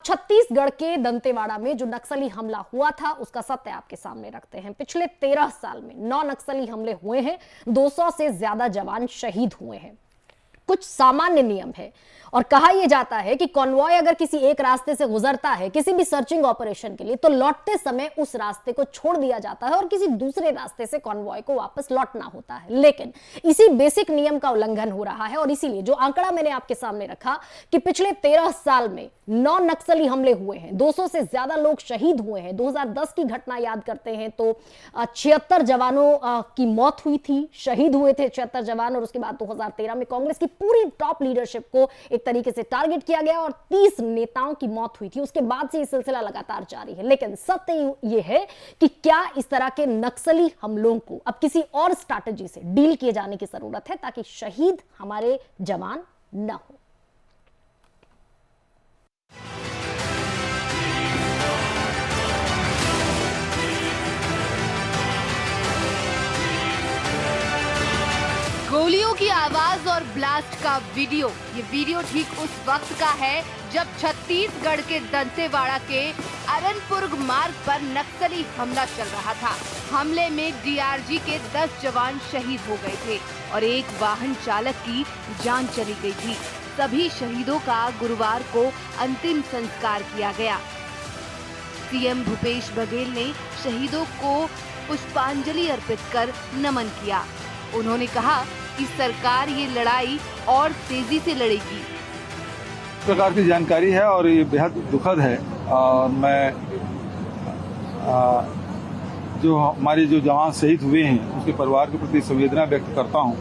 छत्तीसगढ़ के दंतेवाड़ा में जो नक्सली हमला हुआ था उसका सत्य आपके सामने रखते हैं। पिछले 13 साल में 9 नक्सली हमले हुए हैं, 200 से ज्यादा जवान शहीद हुए हैं। कुछ सामान्य नियम है और कहा यह जाता है कि कॉन्वॉय अगर किसी एक रास्ते से गुजरता है किसी भी सर्चिंग ऑपरेशन के लिए, तो लौटते समय उस रास्ते को छोड़ दिया जाता है और किसी दूसरे रास्ते से कॉन्वॉय को वापस लौटना होता है। लेकिन इसी बेसिक नियम का उल्लंघन हो रहा है और इसीलिए जो आंकड़ा मैंने आपके सामने रखा कि पिछले 13 साल में 9 नक्सली हमले हुए हैं, 200 से ज्यादा लोग शहीद हुए हैं। 2010 की घटना याद करते हैं तो 76 जवानों की मौत हुई थी, शहीद हुए थे 76 जवान। और उसके बाद 2013 में कांग्रेस की पूरी टॉप लीडरशिप को एक तरीके से टारगेट किया गया और 30 नेताओं की मौत हुई थी। उसके बाद से यह सिलसिला लगातार जारी है। लेकिन सत्य यह है कि क्या इस तरह के नक्सली हमलों को अब किसी और स्ट्रैटेजी से डील किए जाने की जरूरत है ताकि शहीद हमारे जवान न हो। गोलियों की आवाज और ब्लास्ट का वीडियो। ये वीडियो ठीक उस वक्त का है जब छत्तीसगढ़ के दंतेवाड़ा के अरनपुर मार्ग पर नक्सली हमला चल रहा था। हमले में डीआरजी के 10 जवान शहीद हो गए थे और एक वाहन चालक की जान चली गई थी। सभी शहीदों का गुरुवार को अंतिम संस्कार किया गया। सीएम भूपेश बघेल ने शहीदों को पुष्पांजलि अर्पित कर नमन किया। उन्होंने कहा कि सरकार ये लड़ाई और तेजी से लड़ेगी। इस प्रकार की जानकारी है और ये बेहद दुखद है। मैं जो हमारे जो जवान शहीद हुए हैं उसके परिवार के प्रति संवेदना व्यक्त करता हूं।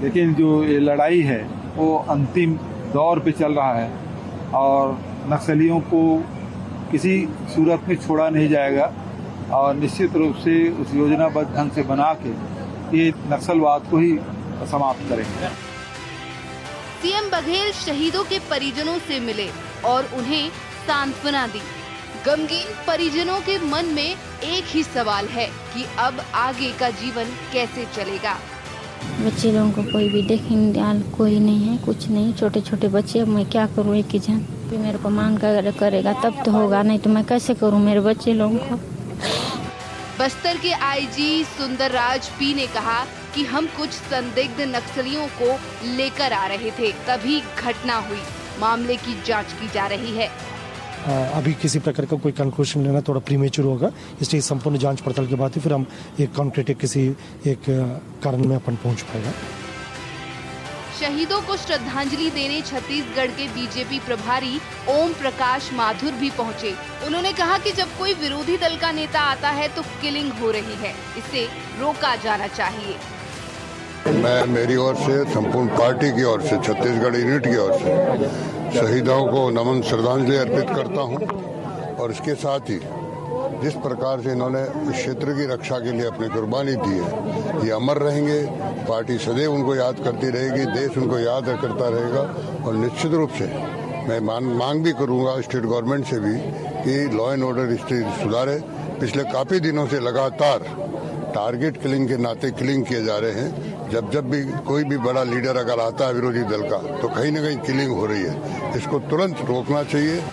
लेकिन जो ये लड़ाई है वो अंतिम दौर पे चल रहा है और नक्सलियों को किसी सूरत में छोड़ा नहीं जाएगा और निश्चित रूप से उस योजनाबद्ध ढंग से बना के ये नक्सलवाद को ही समाप्त करेंगे। सीएम बघेल शहीदों के परिजनों से मिले और उन्हें सांत्वना दी। गमगीन परिजनों के मन में एक ही सवाल है कि अब आगे का जीवन कैसे चलेगा। बच्चे लोगों को कोई भी देखने कोई नहीं है, कुछ नहीं, छोटे छोटे बच्चे। अब मैं क्या करूँ, एक ही जन मेरे को मांग करेगा तब तो होगा, नहीं तो मैं कैसे करूँ मेरे बच्चे लोगों को। बस्तर के आईजी सुंदरराज पी ने कहा कि हम कुछ संदिग्ध नक्सलियों को लेकर आ रहे थे, तभी घटना हुई। मामले की जांच की जा रही है। अभी किसी प्रकार का कोई कंक्लूजन लेना थोड़ा प्रीमेच्योर होगा, इसलिए संपूर्ण जांच पड़ताल के बाद ही फिर हम एक कॉन्क्रीट किसी एक कारण में अपन पहुंच पाएगा। शहीदों को श्रद्धांजलि देने छत्तीसगढ़ के बीजेपी प्रभारी ओम प्रकाश माथुर भी पहुंचे। उन्होंने कहा कि जब कोई विरोधी दल का नेता आता है तो किलिंग हो रही है, इसे रोका जाना चाहिए। मैं मेरी ओर से, संपूर्ण पार्टी की ओर से, छत्तीसगढ़ यूनिट की ओर से शहीदों को नमन श्रद्धांजलि अर्पित करता हूं और इसके साथ ही जिस प्रकार से इन्होंने इस क्षेत्र की रक्षा के लिए अपनी कुर्बानी दी है, ये अमर रहेंगे। पार्टी सदैव उनको याद करती रहेगी, देश उनको याद करता रहेगा और निश्चित रूप से मैं मांग भी करूंगा स्टेट गवर्नमेंट से भी कि लॉ एंड ऑर्डर स्थिति सुधारे। पिछले काफी दिनों से लगातार टारगेट किलिंग के नाते किलिंग किए जा रहे हैं। जब भी कोई भी बड़ा लीडर अगर आता है विरोधी दल का तो कहीं न कहीं किलिंग हो रही है, इसको तुरंत रोकना चाहिए।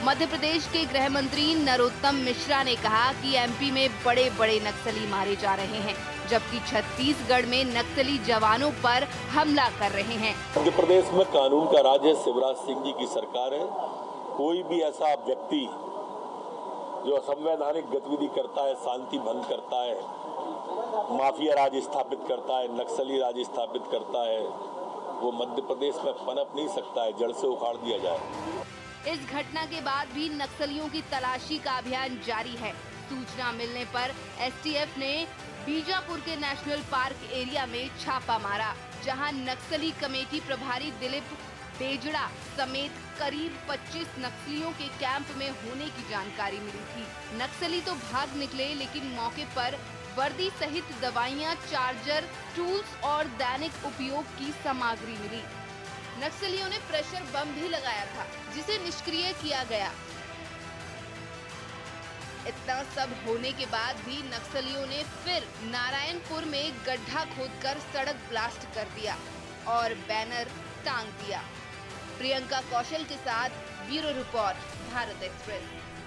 मध्य प्रदेश के गृह मंत्री नरोत्तम मिश्रा ने कहा कि एमपी में बड़े बड़े नक्सली मारे जा रहे हैं, जबकि छत्तीसगढ़ में नक्सली जवानों पर हमला कर रहे हैं। मध्य प्रदेश में कानून का राज है, शिवराज सिंह जी की सरकार है। कोई भी ऐसा व्यक्ति जो असंवैधानिक गतिविधि करता है, शांति भंग करता है, माफिया राज स्थापित करता है, नक्सली राज स्थापित करता है, वो मध्य प्रदेश में पनप नहीं सकता है, जड़ से उखाड़ दिया जाए। इस घटना के बाद भी नक्सलियों की तलाशी का अभियान जारी है। सूचना मिलने पर एसटीएफ ने बीजापुर के नेशनल पार्क एरिया में छापा मारा, जहां नक्सली कमेटी प्रभारी दिलीप बेजड़ा समेत करीब 25 नक्सलियों के कैंप में होने की जानकारी मिली थी। नक्सली तो भाग निकले, लेकिन मौके पर वर्दी सहित दवाइयां, चार्जर, टूल्स और दैनिक उपयोग की सामग्री मिली। नक्सलियों ने प्रेशर बम भी लगाया था, जिसे निष्क्रिय किया गया। इतना सब होने के बाद भी नक्सलियों ने फिर नारायणपुर में गड्ढा खोदकर सड़क ब्लास्ट कर दिया और बैनर टांग दिया। प्रियंका कौशल के साथ ब्यूरो रिपोर्ट, भारत एक्सप्रेस।